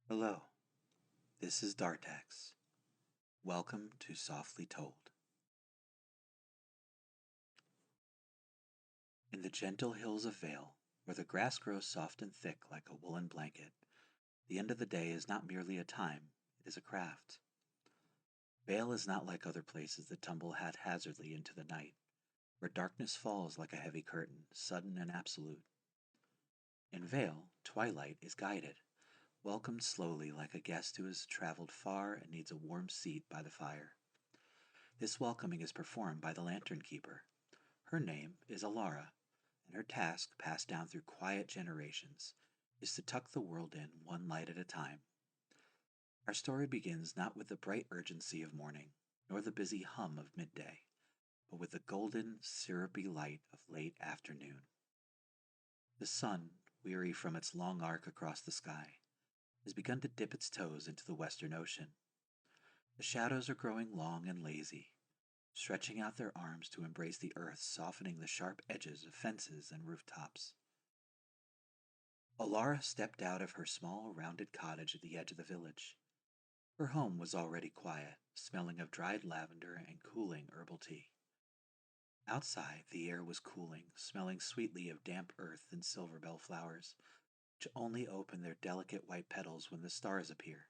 Hello, this is Dartax. Welcome to Softly Told. In the gentle hills of Vale, where the grass grows soft and thick like a woolen blanket, the end of the day is not merely a time, it is a craft. Vale is not like other places that tumble haphazardly into the night, where darkness falls like a heavy curtain, sudden and absolute. In Vale, twilight is guided, welcomed slowly like a guest who has traveled far and needs a warm seat by the fire. This welcoming is performed by the Lantern Keeper. Her name is Alara, and her task, passed down through quiet generations, is to tuck the world in one light at a time. Our story begins not with the bright urgency of morning, nor the busy hum of midday, but with the golden, syrupy light of late afternoon. The sun, weary from its long arc across the sky, has begun to dip its toes into the western ocean. The shadows are growing long and lazy, stretching out their arms to embrace the earth, softening the sharp edges of fences and rooftops. Alara stepped out of her small, rounded cottage at the edge of the village. Her home was already quiet, smelling of dried lavender and cooling herbal tea. Outside, the air was cooling, smelling sweetly of damp earth and silver bell flowers, which only open their delicate white petals when the stars appear.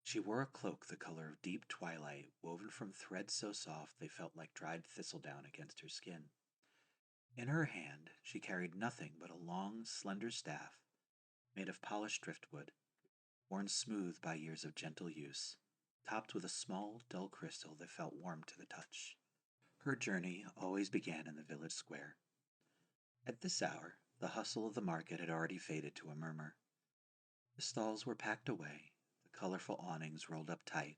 She wore a cloak the color of deep twilight, woven from threads so soft they felt like dried thistledown against her skin. In her hand, she carried nothing but a long, slender staff made of polished driftwood, worn smooth by years of gentle use, topped with a small, dull crystal that felt warm to the touch. Her journey always began in the village square. At this hour, the hustle of the market had already faded to a murmur. The stalls were packed away, the colorful awnings rolled up tight,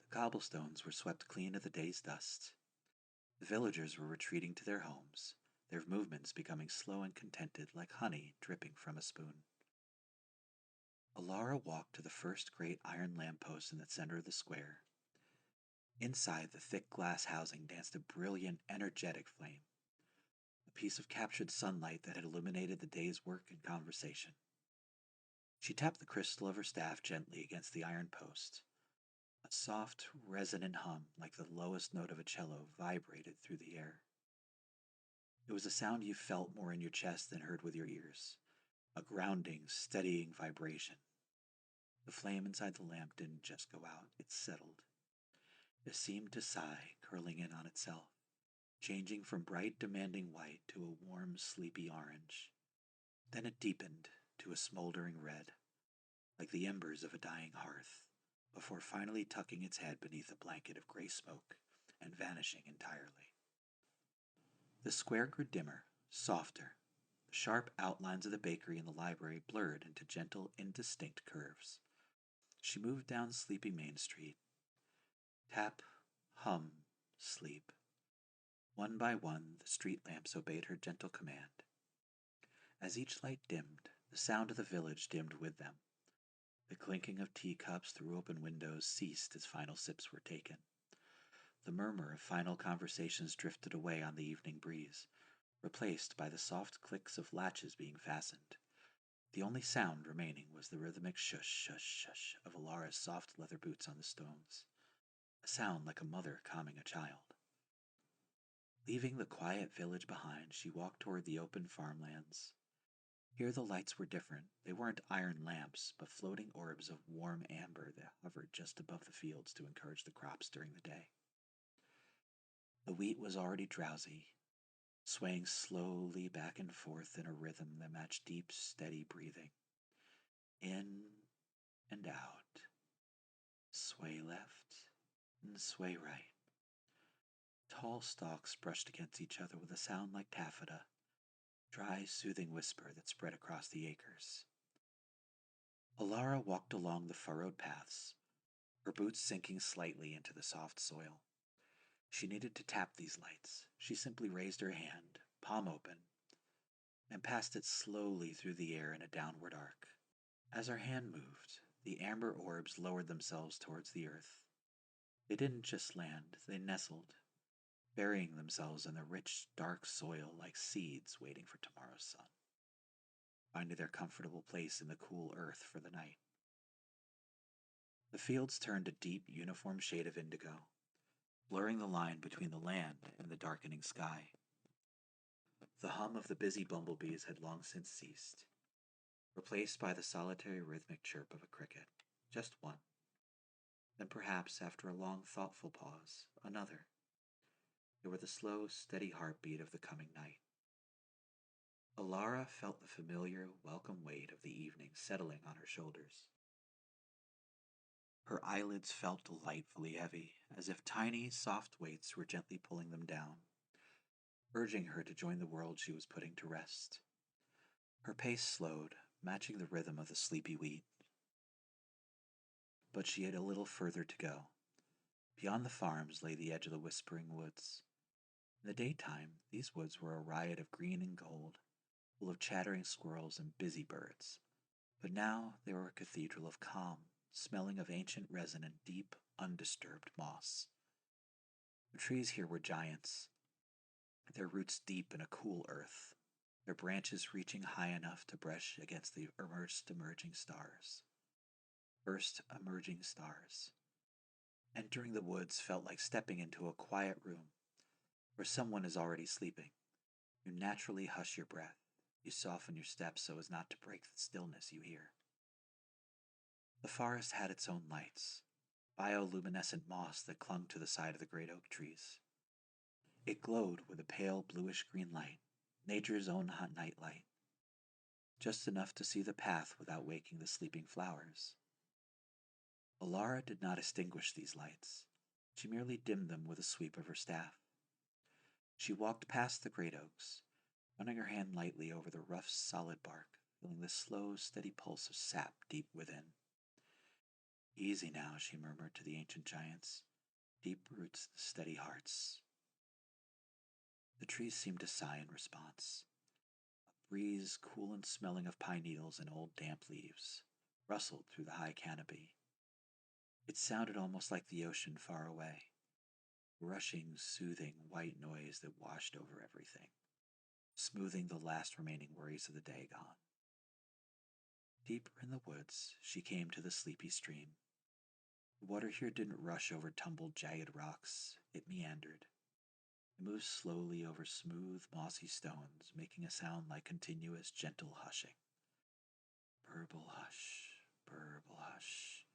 the cobblestones were swept clean of the day's dust. The villagers were retreating to their homes, their movements becoming slow and contented like honey dripping from a spoon. Alara walked to the first great iron lamppost in the center of the square. Inside the thick glass housing danced a brilliant, energetic flame, a piece of captured sunlight that had illuminated the day's work and conversation. She tapped the crystal of her staff gently against the iron post. A soft, resonant hum, like the lowest note of a cello, vibrated through the air. It was a sound you felt more in your chest than heard with your ears, a grounding, steadying vibration. The flame inside the lamp didn't just go out, it settled. It seemed to sigh, curling in on itself, changing from bright, demanding white to a warm, sleepy orange. Then it deepened to a smoldering red, like the embers of a dying hearth, before finally tucking its head beneath a blanket of gray smoke and vanishing entirely. The square grew dimmer, softer. The sharp outlines of the bakery and the library blurred into gentle, indistinct curves. She moved down sleepy Main Street. Tap, hum, sleep. One by one, the street lamps obeyed her gentle command. As each light dimmed, the sound of the village dimmed with them. The clinking of teacups through open windows ceased as final sips were taken. The murmur of final conversations drifted away on the evening breeze, replaced by the soft clicks of latches being fastened. The only sound remaining was the rhythmic shush, shush, shush of Alara's soft leather boots on the stones, a sound like a mother calming a child. Leaving the quiet village behind, she walked toward the open farmlands. Here the lights were different. They weren't iron lamps, but floating orbs of warm amber that hovered just above the fields to encourage the crops during the day. The wheat was already drowsy, swaying slowly back and forth in a rhythm that matched deep, steady breathing. In and out, sway left and sway right. Tall stalks brushed against each other with a sound like taffeta, dry, soothing whisper that spread across the acres. Alara walked along the furrowed paths, her boots sinking slightly into the soft soil. She needed to tap these lights. She simply raised her hand, palm open, and passed it slowly through the air in a downward arc. As her hand moved, the amber orbs lowered themselves towards the earth. They didn't just land, they nestled, burying themselves in the rich, dark soil like seeds waiting for tomorrow's sun. finding their comfortable place in the cool earth for the night. The fields turned a deep, uniform shade of indigo, blurring the line between the land and the darkening sky. The hum of the busy bumblebees had long since ceased, replaced by the solitary rhythmic chirp of a cricket. Just one. Then perhaps, after a long, thoughtful pause, another. They were the slow, steady heartbeat of the coming night. Alara felt the familiar, welcome weight of the evening settling on her shoulders. Her eyelids felt delightfully heavy, as if tiny, soft weights were gently pulling them down, urging her to join the world she was putting to rest. Her pace slowed, matching the rhythm of the sleepy wheat. But she had a little further to go. Beyond the farms lay the edge of the whispering woods. In the daytime, these woods were a riot of green and gold, full of chattering squirrels and busy birds. But now they were a cathedral of calm, smelling of ancient resin and deep, undisturbed moss. The trees here were giants, their roots deep in a cool earth, their branches reaching high enough to brush against the emerging stars. First emerging stars. Entering the woods felt like stepping into a quiet room where someone is already sleeping. You naturally hush your breath. You soften your steps so as not to break the stillness you hear. The forest had its own lights, bioluminescent moss that clung to the side of the great oak trees. It glowed with a pale bluish-green light, nature's own hot night light, just enough to see the path without waking the sleeping flowers. Alara did not extinguish these lights. She merely dimmed them with a sweep of her staff. She walked past the great oaks, running her hand lightly over the rough, solid bark, feeling the slow, steady pulse of sap deep within. Easy now, she murmured to the ancient giants. Deep roots, steady hearts. The trees seemed to sigh in response. A breeze, cool and smelling of pine needles and old damp leaves, rustled through the high canopy. It sounded almost like the ocean far away, a rushing, soothing, white noise that washed over everything, smoothing the last remaining worries of the day gone. Deeper in the woods, she came to the sleepy stream. The water here didn't rush over tumbled, jagged rocks. It meandered. It moved slowly over smooth, mossy stones, making a sound like continuous, gentle hushing. Burble hush, burble hush.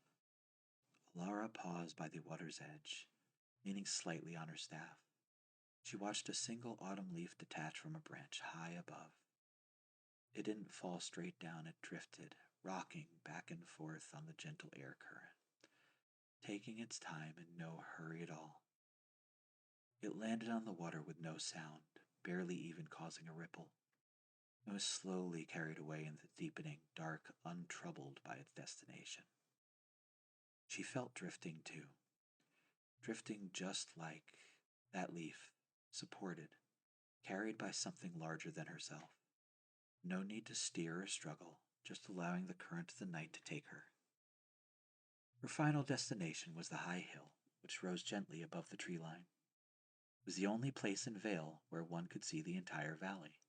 Laura paused by the water's edge, leaning slightly on her staff. She watched a single autumn leaf detach from a branch high above. It didn't fall straight down, it drifted, rocking back and forth on the gentle air current, taking its time in no hurry at all. It landed on the water with no sound, barely even causing a ripple. It was slowly carried away in the deepening dark, untroubled by its destination. She felt drifting too, drifting just like that leaf, supported, carried by something larger than herself. No need to steer or struggle, just allowing the current of the night to take her. Her final destination was the high hill, which rose gently above the tree line. It was the only place in Vael where one could see the entire valley,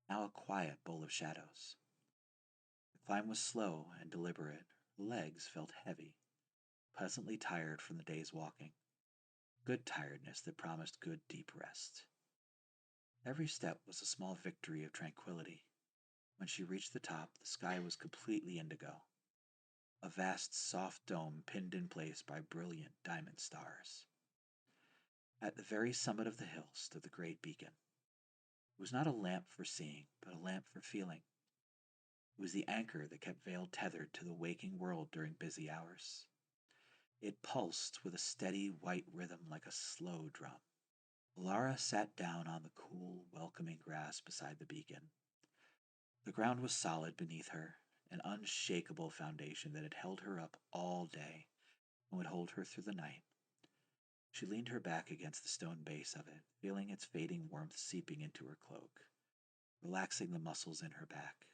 now a quiet bowl of shadows. The climb was slow and deliberate. Her legs felt heavy, pleasantly tired from the day's walking. Good tiredness that promised good deep rest. Every step was a small victory of tranquility. When she reached the top, the sky was completely indigo, a vast soft dome pinned in place by brilliant diamond stars. At the very summit of the hill stood the great beacon. It was not a lamp for seeing, but a lamp for feeling. It was the anchor that kept Vael tethered to the waking world during busy hours. It pulsed with a steady white rhythm like a slow drum. Lara sat down on the cool, welcoming grass beside the beacon. The ground was solid beneath her, an unshakable foundation that had held her up all day and would hold her through the night. She leaned her back against the stone base of it, feeling its fading warmth seeping into her cloak, relaxing the muscles in her back.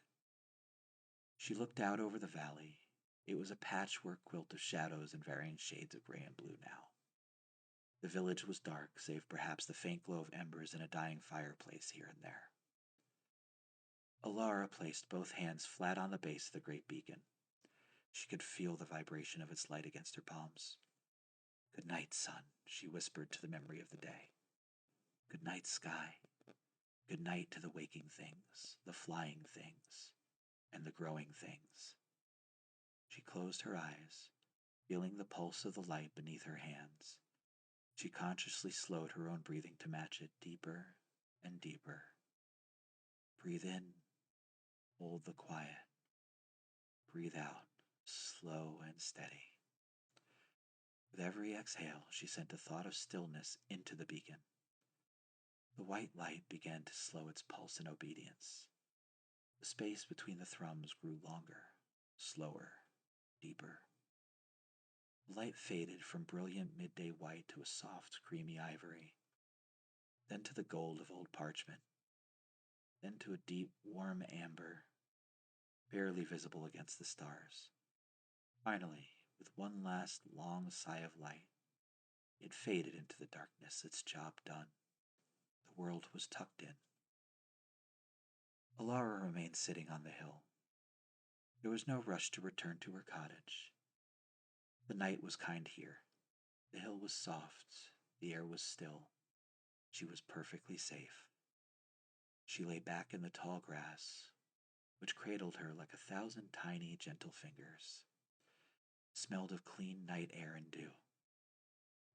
She looked out over the valley. It was a patchwork quilt of shadows in varying shades of gray and blue now. The village was dark, save perhaps the faint glow of embers in a dying fireplace here and there. Alara placed both hands flat on the base of the great beacon. She could feel the vibration of its light against her palms. "Good night, sun," she whispered to the memory of the day. "Good night, sky. Good night to the waking things, the flying things, and the growing things." She closed her eyes, feeling the pulse of the light beneath her hands. She consciously slowed her own breathing to match it deeper and deeper. Breathe in, hold the quiet. Breathe out, slow and steady. With every exhale, she sent a thought of stillness into the beacon. The white light began to slow its pulse in obedience. The space between the thrums grew longer, slower, deeper. The light faded from brilliant midday white to a soft, creamy ivory, then to the gold of old parchment, then to a deep, warm amber, barely visible against the stars. Finally, with one last long sigh of light, it faded into the darkness, its job done. The world was tucked in. Alara remained sitting on the hill. There was no rush to return to her cottage. The night was kind here. The hill was soft, the air was still. She was perfectly safe. She lay back in the tall grass, which cradled her like 1,000 tiny, gentle fingers. It smelled of clean night air and dew.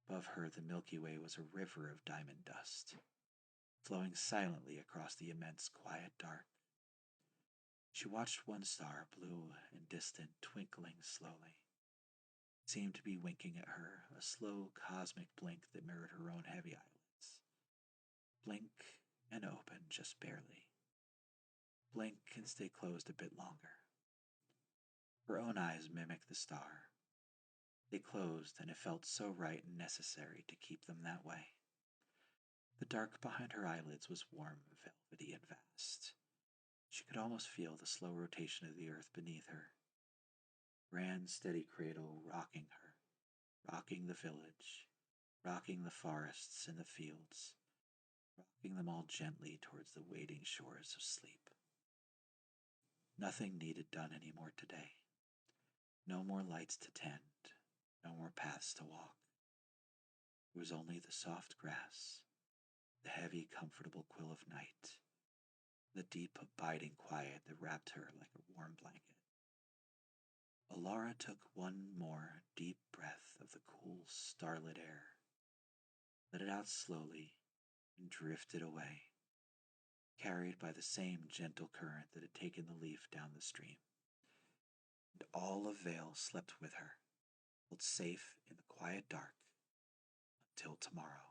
Above her, the Milky Way was a river of diamond dust, flowing silently across the immense quiet dark. She watched one star, blue and distant, twinkling slowly. It seemed to be winking at her, a slow cosmic blink that mirrored her own heavy eyelids. Blink and open just barely. Blink and stay closed a bit longer. Her own eyes mimicked the star. They closed, and it felt so right and necessary to keep them that way. The dark behind her eyelids was warm, velvety, and vast. She could almost feel the slow rotation of the earth beneath her. Grand, steady cradle rocking her, rocking the village, rocking the forests and the fields, rocking them all gently towards the waiting shores of sleep. Nothing needed done any more today. No more lights to tend, no more paths to walk. There was only the soft grass, the heavy, comfortable quill of night, the deep, abiding quiet that wrapped her like a warm blanket. Alara took one more deep breath of the cool, starlit air, let it out slowly, and drifted away, carried by the same gentle current that had taken the leaf down the stream. And all of Vael slept with her, held safe in the quiet dark until tomorrow.